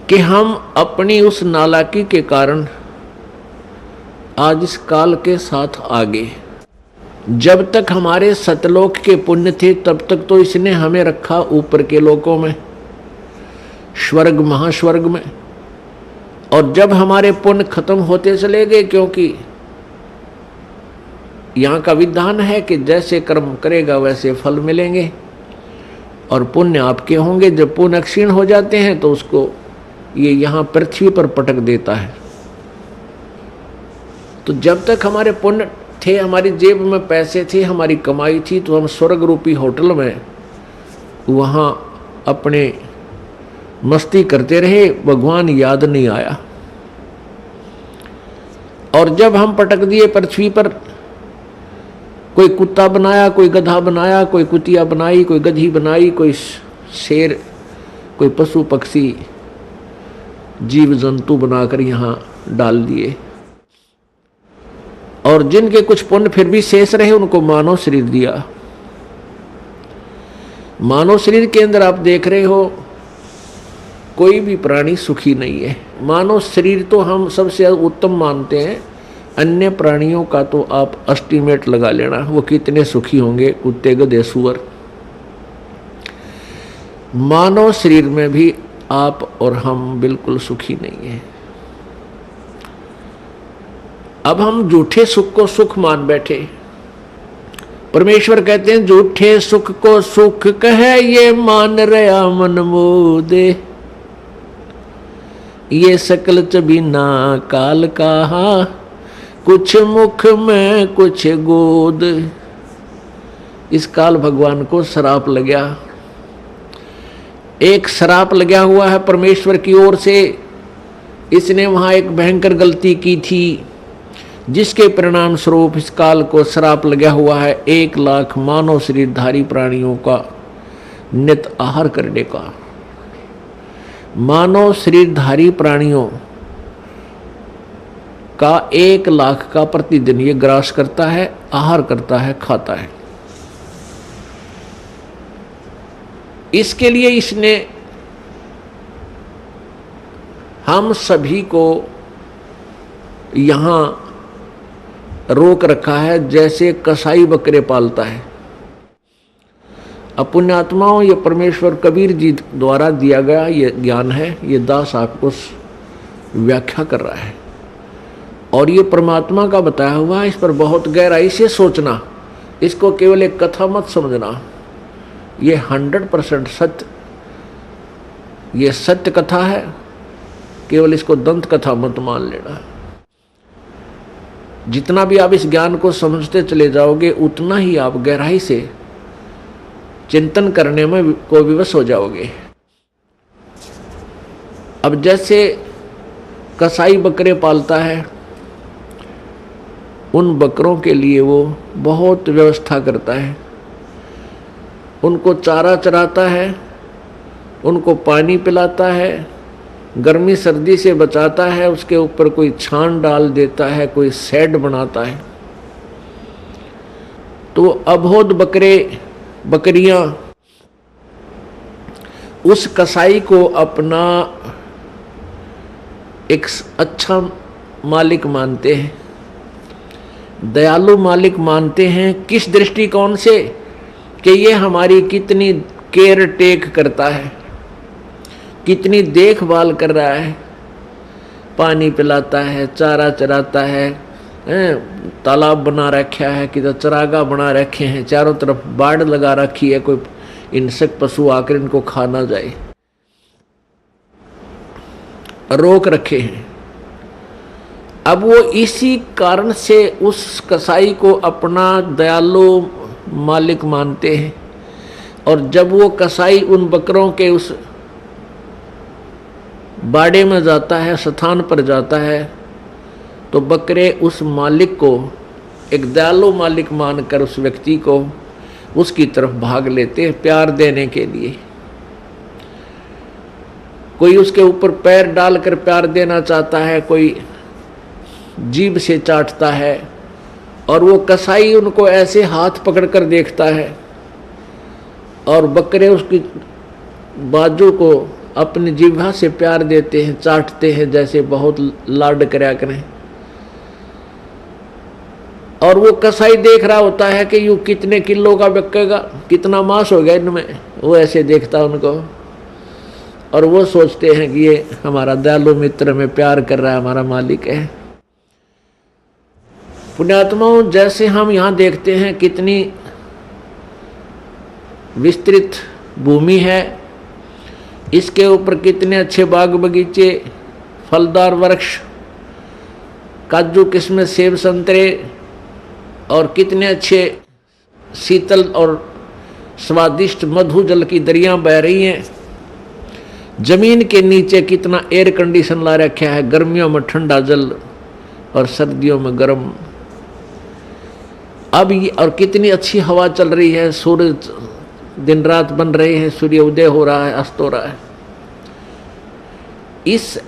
कि हम अपनी उस नालायकी के कारण आज इस काल के साथ आगे। जब तक हमारे सतलोक के पुण्य थे तब तक तो इसने हमें रखा ऊपर के लोकों में, स्वर्ग महास्वर्ग में। और जब हमारे पुण्य खत्म होते चले गए, क्योंकि यहाँ का विधान है कि जैसे कर्म करेगा वैसे फल मिलेंगे और पुण्य आपके होंगे। जब पुण्य क्षीण हो जाते हैं तो उसको ये यहाँ पृथ्वी पर पटक देता है। तो जब तक हमारे पुण्य थे, हमारी जेब में पैसे थे, हमारी कमाई थी, तो हम स्वर्ग रूपी होटल में वहाँ अपने मस्ती करते रहे, भगवान याद नहीं आया। और जब हम पटक दिए पृथ्वी पर, कोई कुत्ता बनाया, कोई गधा बनाया, कोई कुतिया बनाई, कोई गधी बनाई, कोई शेर, कोई पशु पक्षी जीव जंतु बनाकर यहाँ डाल दिए। और जिनके कुछ पुण्य फिर भी शेष रहे उनको मानव शरीर दिया। मानव शरीर के अंदर आप देख रहे हो कोई भी प्राणी सुखी नहीं है। मानव शरीर तो हम सबसे उत्तम मानते हैं, अन्य प्राणियों का तो आप एस्टीमेट लगा लेना वो कितने सुखी होंगे, कुत्ते गधे सूअर। मानव शरीर में भी आप और हम बिल्कुल सुखी नहीं है। अब हम झूठे सुख को सुख मान बैठे। परमेश्वर कहते हैं झूठे सुख को सुख कहे ये मान रहा मन मोदे, ये सकल चबीना काल कहा, कुछ मुख में कुछ गोद। इस काल भगवान को श्राप लग गया, एक श्राप लगा हुआ है परमेश्वर की ओर से। इसने वहां एक भयंकर गलती की थी जिसके परिणाम स्वरूप इस काल को श्राप लगा हुआ है 1 लाख मानव शरीरधारी प्राणियों का नित आहार करने का। मानव शरीरधारी प्राणियों का 1 लाख का प्रतिदिन ये ग्रास करता है, आहार करता है, खाता है। इसके लिए इसने हम सभी को यहां रोक रखा है, जैसे कसाई बकरे पालता है। पुण्यात्माओं, ये परमेश्वर कबीर जी द्वारा दिया गया ये ज्ञान है, ये दास आपको व्याख्या कर रहा है और ये परमात्मा का बताया हुआ है। इस पर बहुत गहराई से सोचना, इसको केवल एक कथा मत समझना। ये 100% सत्य, ये सत्य कथा है, केवल इसको दंत कथा मत मान लेना। जितना भी आप इस ज्ञान को समझते चले जाओगे उतना ही आप गहराई से चिंतन करने में को विवश हो जाओगे। अब जैसे कसाई बकरे पालता है, उन बकरों के लिए वो बहुत व्यवस्था करता है, उनको चारा चराता है, उनको पानी पिलाता है, गर्मी सर्दी से बचाता है, उसके ऊपर कोई छान डाल देता है, कोई शेड बनाता है। तो अबोध बकरियां उस कसाई को अपना एक अच्छा मालिक मानते हैं, दयालु मालिक मानते हैं। किस दृष्टिकोण से कि ये हमारी कितनी केयर टेक करता है, कितनी देखभाल कर रहा है, पानी पिलाता है, चारा चराता है, तालाब बना रखा है, किधर चरागा बना रखे हैं, चारों तरफ बाड़ लगा रखी है, कोई हिंसक पशु आकर इनको खा ना जाए, रोक रखे हैं। अब वो इसी कारण से उस कसाई को अपना दयालु मालिक मानते हैं। और जब वो कसाई उन बकरों के उस बाड़े में जाता है, स्थान पर जाता है, तो बकरे उस मालिक को एक दयालु मालिक मानकर उस व्यक्ति को उसकी तरफ भाग लेते हैं प्यार देने के लिए। कोई उसके ऊपर पैर डालकर प्यार देना चाहता है, कोई जीभ से चाटता है, और वो कसाई उनको ऐसे हाथ पकड़कर देखता है और बकरे उसकी बाजू को अपनी जीवा से प्यार देते हैं, चाटते हैं जैसे बहुत लाड करया करें। और वो कसाई देख रहा होता है कि यू कितने किलो का बिकेगा, कितना मांस हो गया इनमें, वो ऐसे देखता उनको, और वो सोचते हैं कि ये हमारा दयालु मित्र में प्यार कर रहा है, हमारा मालिक है। पुण्यात्माओं, जैसे हम यहाँ देखते हैं कितनी विस्तृत भूमि है, इसके ऊपर कितने अच्छे बाग बगीचे, फलदार वृक्ष, काजू किस्में, सेब संतरे, और कितने अच्छे शीतल और स्वादिष्ट मधु जल की दरियां बह रही हैं। जमीन के नीचे कितना एयर कंडीशन ला रखा है, गर्मियों में ठंडा जल और सर्दियों में गर्म। अब ये और कितनी अच्छी हवा चल रही है, सूरज दिन रात बन रहे हैं, सूर्य उदय हो रहा है, अस्त हो रहा है। इस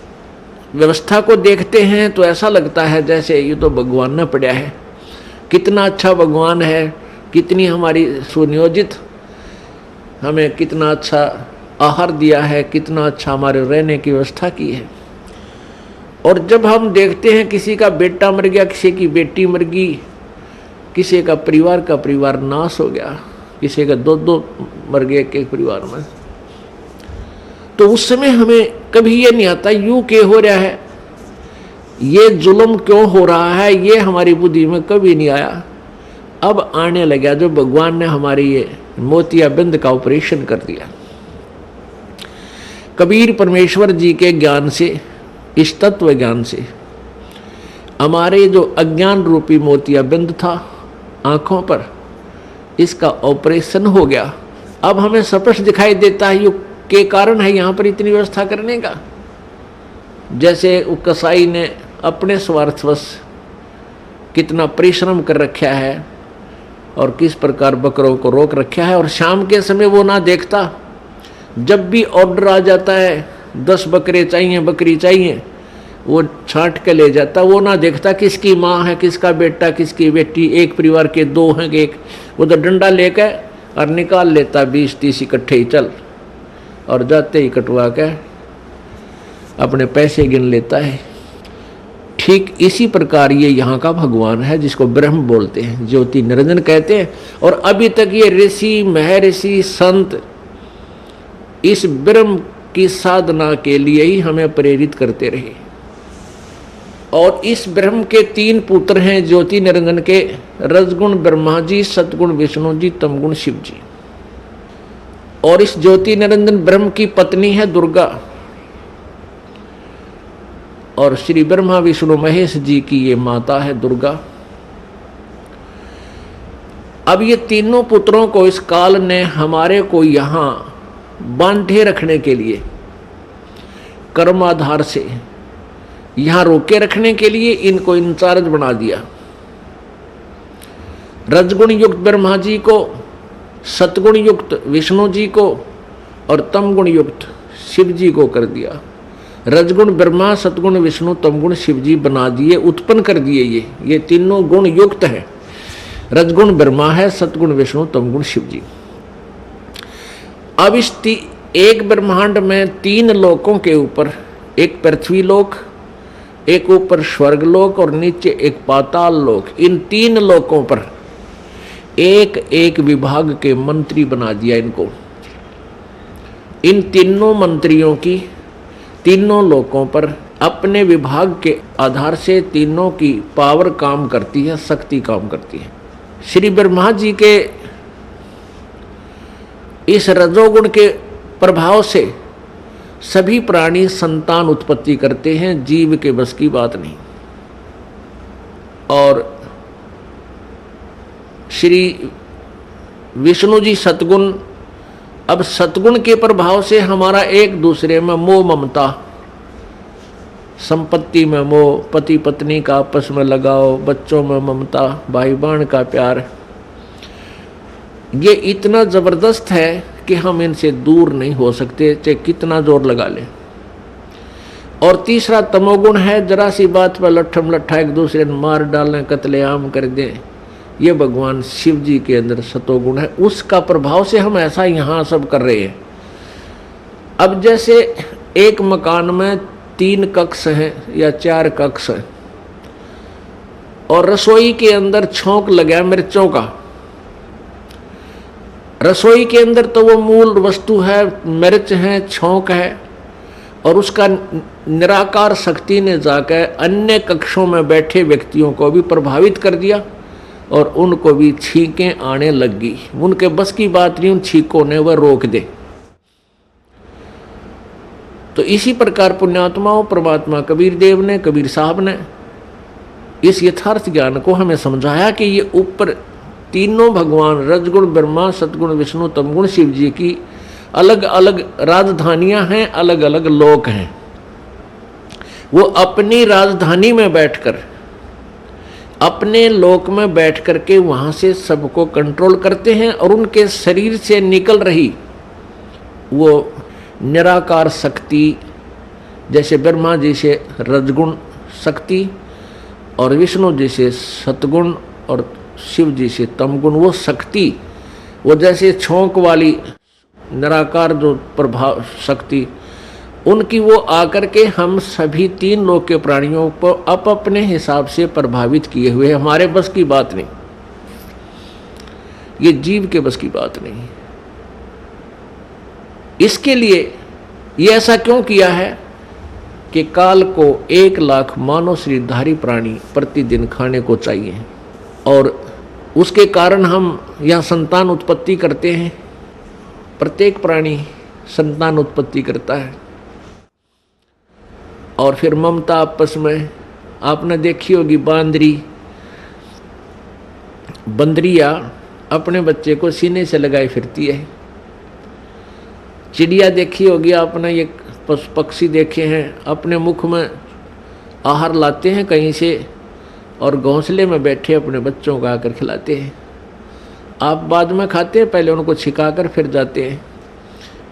व्यवस्था को देखते हैं तो ऐसा लगता है जैसे ये तो भगवान ने पड़ा है, कितना अच्छा भगवान है, कितनी हमारी सुनियोजित, हमें कितना अच्छा आहार दिया है, कितना अच्छा हमारे रहने की व्यवस्था की है। और जब हम देखते हैं किसी का बेटा मर गया, किसी की बेटी मर गई, किसी का परिवार नाश हो गया, किसी का दो मर गए एक परिवार में, तो उस समय हमें कभी ये नहीं आता यूं क्यों हो रहा है, ये जुल्म क्यों हो रहा है, ये हमारी बुद्धि में कभी नहीं आया। अब आने लगा जो भगवान ने हमारी ये मोतियाबिंद का ऑपरेशन कर दिया। कबीर परमेश्वर जी के ज्ञान से, इस तत्व ज्ञान से हमारे जो अज्ञान रूपी मोतियाबिंद था आंखों पर, इसका ऑपरेशन हो गया। अब हमें स्पष्ट दिखाई देता है युग के कारण है यहाँ पर इतनी व्यवस्था करने का। जैसे कसाई ने अपने स्वार्थवश कितना परिश्रम कर रखा है और किस प्रकार बकरों को रोक रखा है, और शाम के समय वो ना देखता, जब भी ऑर्डर आ जाता है 10 बकरे चाहिए, बकरी चाहिए, वो छांट के ले जाता, वो ना देखता किसकी माँ है, किसका बेटा, किसकी बेटी, एक परिवार के 2 हैं कि एक, वो तो डंडा लेकर और निकाल लेता 20-30 इकट्ठे ही चल, और जाते ही कटवा के अपने पैसे गिन लेता है। ठीक इसी प्रकार ये यहाँ का भगवान है जिसको ब्रह्म बोलते हैं, ज्योति निरंजन कहते हैं। और अभी तक ये ऋषि, महर्षि, संत इस ब्रह्म की साधना के लिए ही हमें प्रेरित करते रहे। और इस ब्रह्म के 3 पुत्र हैं ज्योति निरंजन के, रजगुण ब्रह्मा जी, सतगुण विष्णु जी, तमगुण शिव जी। और इस ज्योति निरंजन ब्रह्म की पत्नी है दुर्गा, और श्री ब्रह्मा विष्णु महेश जी की ये माता है दुर्गा। अब ये तीनों पुत्रों को इस काल ने हमारे को यहाँ बांधे रखने के लिए, कर्म आधार से यहाँ रोके रखने के लिए इनको इंचार्ज बना दिया। रजगुण युक्त ब्रह्मा जी को, सतगुण युक्त विष्णु जी को और तमगुण युक्त शिव जी को कर दिया। रजगुण ब्रह्मा, सतगुण विष्णु, तमगुण शिव जी बना दिए, उत्पन्न कर दिए। ये तीनों गुण युक्त है। रजगुण ब्रह्मा है, सतगुण विष्णु, तमगुण शिव जी। अब इस एक ब्रह्मांड में 3 लोकों के ऊपर, एक पृथ्वी लोक, एक ऊपर स्वर्ग लोक और नीचे एक पाताल लोक, इन 3 लोकों पर एक एक विभाग के मंत्री बना दिया इनको। इन तीनों मंत्रियों की तीनों लोकों पर अपने विभाग के आधार से तीनों की पावर काम करती है, शक्ति काम करती है। श्री ब्रह्मा जी के इस रजोगुण के प्रभाव से सभी प्राणी संतान उत्पत्ति करते हैं, जीव के बस की बात नहीं। और श्री विष्णु जी सतगुण, अब सतगुण के प्रभाव से हमारा एक दूसरे में मोह ममता, संपत्ति में मोह, पति पत्नी का आपस में लगाव, बच्चों में ममता, भाई बहन का प्यार, ये इतना जबरदस्त है कि हम इनसे दूर नहीं हो सकते, चाहे कितना जोर लगा लें। और तीसरा तमोगुण है, जरा सी बात पर लट्ठम लट्ठा एक दूसरे ने मार डालें, कत्लेआम कर दें। ये भगवान शिव जी के अंदर सतोगुण है, उसका प्रभाव से हम ऐसा यहाँ सब कर रहे हैं। अब जैसे एक मकान में 3 कक्ष हैं या 4 कक्ष हैं और रसोई के अंदर छौंक लगा मिर्चों का। रसोई के अंदर तो वो मूल वस्तु है, मिर्च है, छौंक है, और उसका निराकार शक्ति ने जाकर अन्य कक्षों में बैठे व्यक्तियों को भी प्रभावित कर दिया और उनको भी छींकें आने लग गई। उनके बस की बात नहीं उन छींकों ने वह रोक दे। तो इसी प्रकार पुण्यात्माओं परमात्मा कबीर देव ने, कबीर साहब ने इस यथार्थ ज्ञान को हमें समझाया कि ये ऊपर तीनों भगवान रजगुण ब्रह्मा, सतगुण विष्णु, तमगुण शिव जी की अलग अलग राजधानियां हैं, अलग अलग लोक हैं। वो अपनी राजधानी में बैठकर, अपने लोक में बैठ करके वहां से सबको कंट्रोल करते हैं और उनके शरीर से निकल रही वो निराकार शक्ति, जैसे ब्रह्मा जी से रजगुण शक्ति और विष्णु जी से सतगुण और शिव जी से तमगुण, वो शक्ति, वो जैसे छौंक वाली निराकार जो प्रभाव शक्ति उनकी, वो आकर के हम सभी 3 लोक के प्राणियों को अपने हिसाब से प्रभावित किए हुए। हमारे बस की बात नहीं, ये जीव के बस की बात नहीं। इसके लिए ये ऐसा क्यों किया है कि काल को 1 लाख मानव शरीरधारी प्राणी प्रतिदिन खाने को चाहिए और उसके कारण हम यह संतान उत्पत्ति करते हैं। प्रत्येक प्राणी संतान उत्पत्ति करता है और फिर ममता आपस में, आपने देखी होगी बंदरिया अपने बच्चे को सीने से लगाई फिरती है। चिड़िया देखी होगी आपने, ये पक्षी देखे हैं, अपने मुख में आहार लाते हैं कहीं से और घोंसले में बैठे अपने बच्चों को आकर खिलाते हैं। आप बाद में खाते हैं, पहले उनको छिकाकर फिर जाते हैं।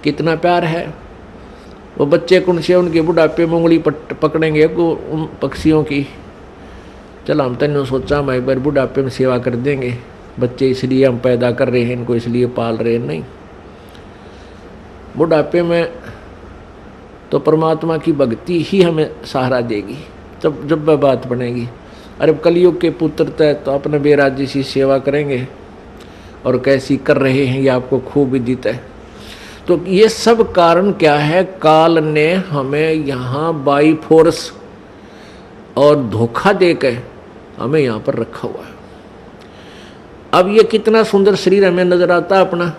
कितना प्यार है वो बच्चे कौन से उनके बुढ़ापे में उंगली पकड़ेंगे उन पक्षियों की। चलो हम तने सोचा हम एक बार बुढ़ापे में सेवा कर देंगे, बच्चे इसलिए हम पैदा कर रहे हैं, इनको इसलिए पाल रहे हैं, नहीं। बुढ़ापे में तो परमात्मा की भक्ति ही हमें सहारा देगी, तब जब वह बात बनेगी। अरे कलयुग के पुत्र तय तो अपने बेराजी सी सेवा करेंगे और कैसी कर रहे हैं ये आपको खूब विदित है। तो ये सब कारण क्या है, काल ने हमें यहाँ बाई फोर्स और धोखा देकर हमें यहाँ पर रखा हुआ है। अब ये कितना सुंदर शरीर हमें नजर आता है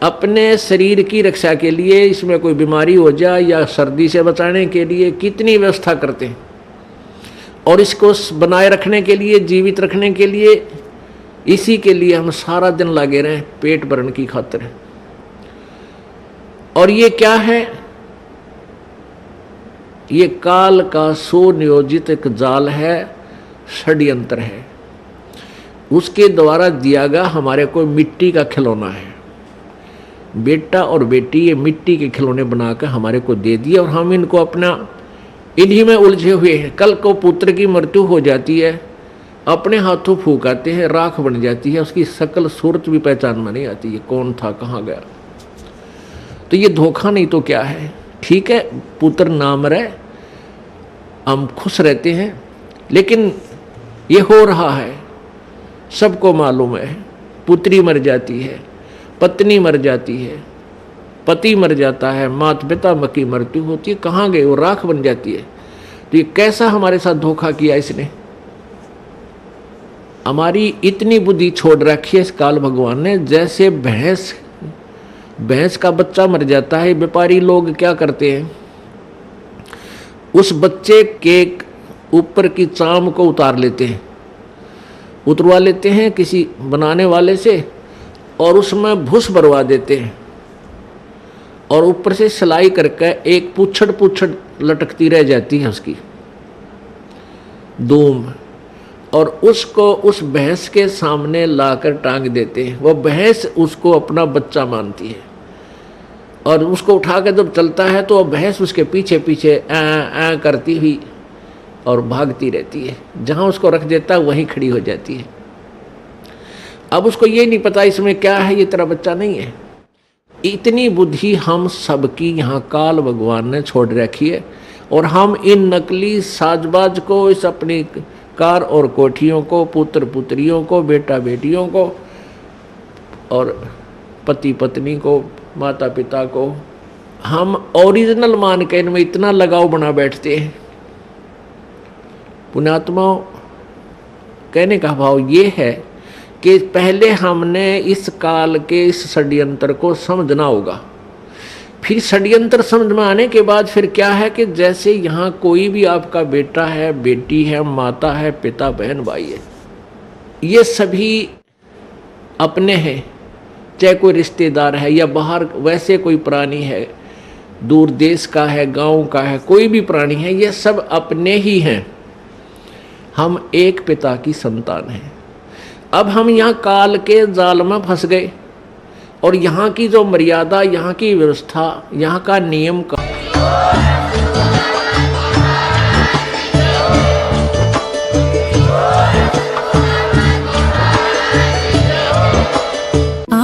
अपने शरीर की रक्षा के लिए, इसमें कोई बीमारी हो जाए या सर्दी से बचाने के लिए कितनी व्यवस्था करते हैं और इसको बनाए रखने के लिए, जीवित रखने के लिए, इसी के लिए हम सारा दिन लगे रहें पेट भरण की खातिर। और ये क्या है, ये काल का सुनियोजित एक जाल है, षड्यंत्र है। उसके द्वारा दिया गया हमारे को मिट्टी का खिलौना है। बेटा और बेटी ये मिट्टी के खिलौने बनाकर हमारे को दे दिए और हम इनको अपना इन्हीं में उलझे हुए हैं। कल को पुत्र की मृत्यु हो जाती है, अपने हाथों फूकाते हैं, राख बन जाती है, उसकी शकल सूरत भी पहचान में नहीं आती है, कौन था कहाँ गया। तो ये धोखा नहीं तो क्या है। ठीक है, पुत्र ना मरे, हम खुश रहते हैं, लेकिन ये हो रहा है, सबको मालूम है। पुत्री मर जाती है, पत्नी मर जाती है, पति मर जाता है, माता पिता की मृत्यु होती है, कहाँ गए, वो राख बन जाती है। तो ये कैसा हमारे साथ धोखा किया इसने। हमारी इतनी बुद्धि छोड़ रखी है इस काल भगवान ने। जैसे भैंस का बच्चा मर जाता है, व्यापारी लोग क्या करते हैं, उस बच्चे के ऊपर की चाम को उतार लेते हैं, उतरवा लेते हैं किसी बनाने वाले से और उसमें भूस भरवा देते हैं और ऊपर से सिलाई करके एक पूछड़ लटकती रह जाती है उसकी दूम, और उसको उस भैंस के सामने लाकर टांग देते हैं। वह भैंस उसको अपना बच्चा मानती है और उसको उठाकर जब चलता है तो वह भैंस उसके पीछे पीछे आ करती हुई और भागती रहती है। जहाँ उसको रख देता है वहीं खड़ी हो जाती है। अब उसको ये नहीं पता इसमें क्या है, ये तेरा बच्चा नहीं है। इतनी बुद्धि हम सबकी यहाँ काल भगवान ने छोड़ रखी है, और हम इन नकली साजबाज को, इस अपनी कार और कोठियों को, पुत्र पुत्रियों को, बेटा बेटियों को, और पति पत्नी को, माता पिता को हम ओरिजिनल मान के इनमें इतना लगाव बना बैठते हैं। पुण्यात्माओं, कहने का भाव ये है कि पहले हमने इस काल के इस षड्यंत्र को समझना होगा। फिर षड्यंत्र समझ में आने के बाद फिर क्या है कि जैसे यहाँ कोई भी आपका बेटा है, बेटी है, माता है, पिता, बहन, भाई है, ये सभी अपने हैं, चाहे कोई रिश्तेदार है या बाहर वैसे कोई प्राणी है, दूर देश का है, गांव का है, कोई भी प्राणी है, ये सब अपने ही हैं। हम एक पिता की संतान हैं। अब हम यहाँ काल के जाल में फंस गए, और यहाँ की जो मर्यादा, यहाँ की व्यवस्था, यहाँ का नियम का